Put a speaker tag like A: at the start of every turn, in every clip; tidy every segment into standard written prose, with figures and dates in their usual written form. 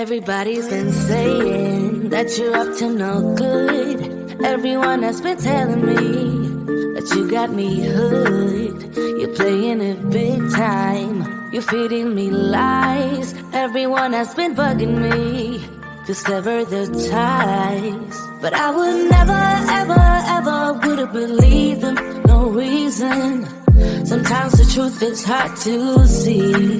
A: Everybody's been saying that you're up to no good. Everyone has been telling me that you got me hooked. You're playing it big time. You're feeding me lies. Everyone has been bugging me to sever the ties. But I would never, ever, ever would have believed them. No reason. Sometimes the truth is hard to see.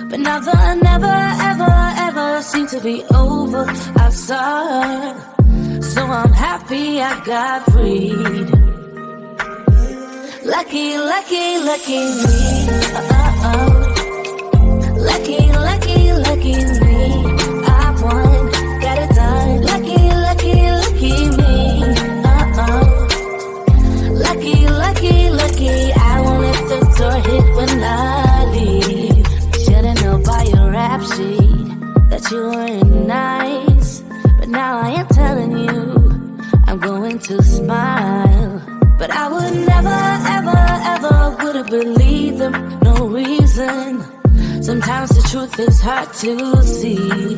A: But now the never, ever, ever seem to be over. I saw her, so I'm happy I got freed. Lucky, lucky, lucky me. Lucky, lucky, lucky me. I won, got it done. Lucky, lucky, lucky me. Lucky, lucky, lucky. I won't let the door hit when I leave. Should've known by your rap sheet that you weren't nice. But now I am telling you, I'm going to smile. But I would never, ever, ever would have believed them. No reason. Sometimes the truth is hard to see.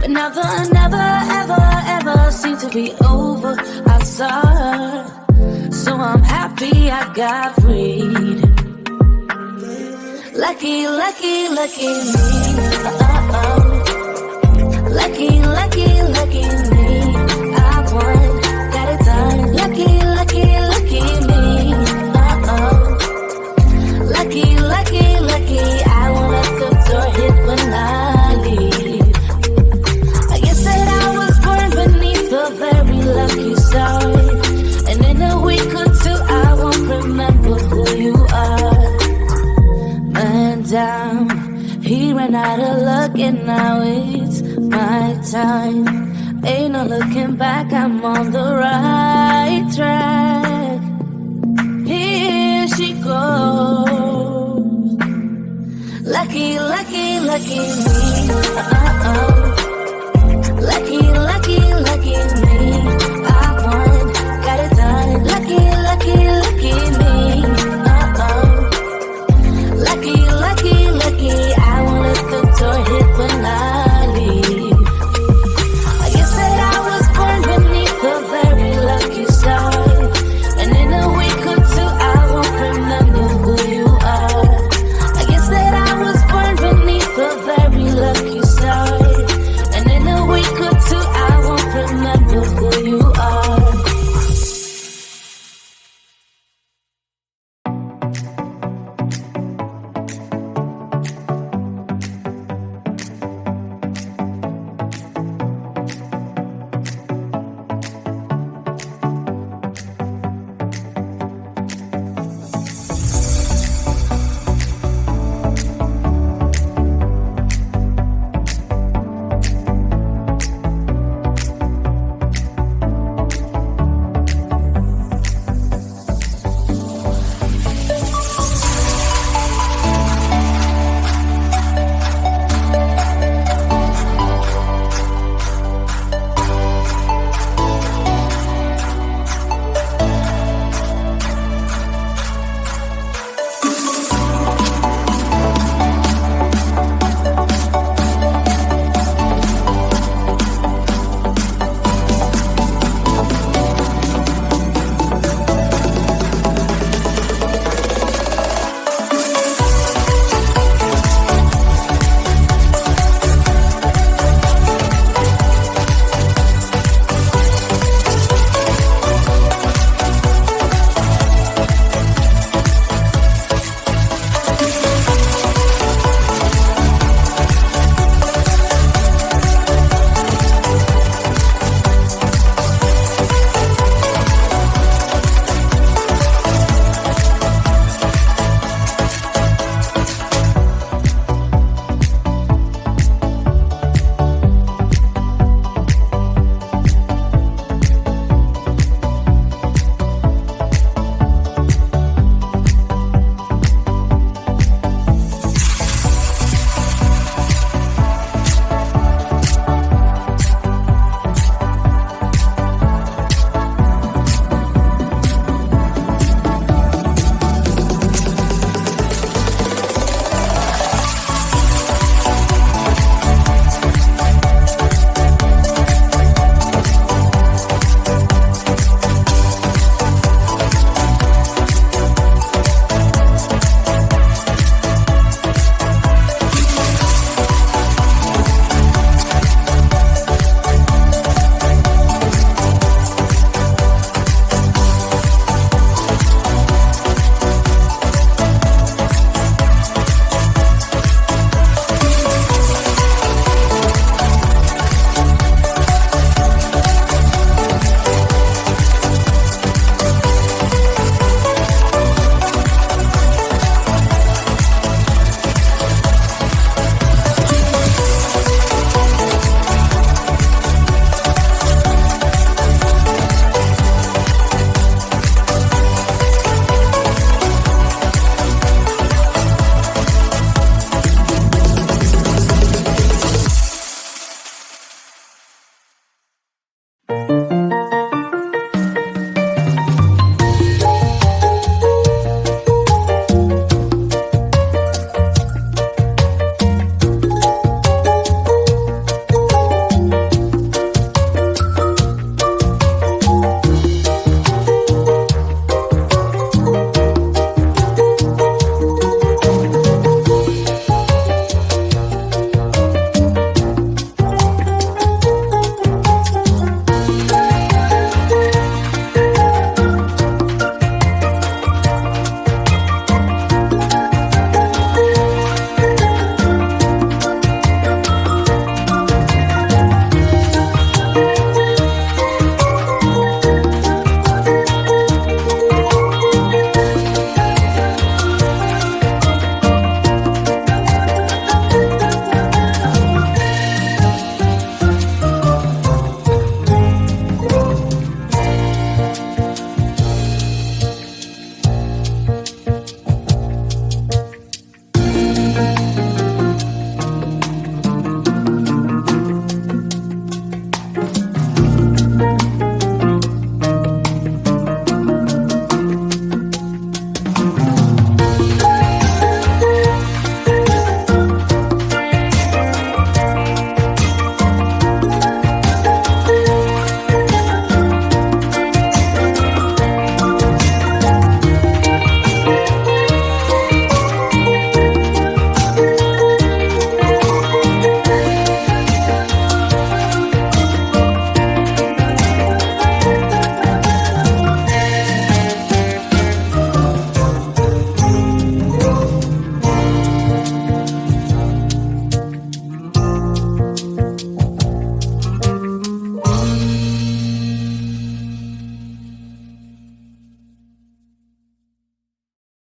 A: But now the never, ever, ever seem to be over. I saw her, so I'm happy I got freed. Lucky, lucky, lucky me. Lucky, lucky, lucky me. I won, got it done. Lucky, lucky, lucky me. Lucky, lucky, lucky. I won't let the door hit when I leave. I guess that I was born beneath a very lucky star. And in a week or two I won't remember who you are. Man down, he ran out of luck and now it's my time. Ain't no looking back, I'm on the right track. Here she goes. Lucky, lucky, lucky me. Lucky, lucky, lucky me. I won, got it done. Lucky, lucky, lucky me. Lucky, lucky, lucky. I won't let the door hit when I leave. I guess that I was born beneath a very lucky star. And in a week or two I won't remember who you are. I guess that I was born beneath a very lucky star.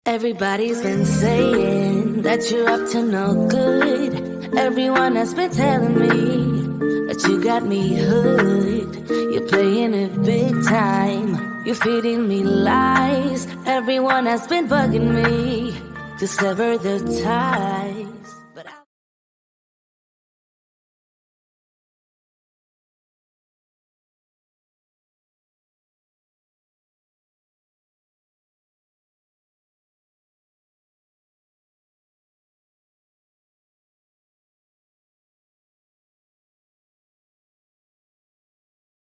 A: Everybody's been saying that you're up to no good. Everyone has been telling me that you got me hooked. You're playing it big time. You're feeding me lies. Everyone has been bugging me to sever the tie.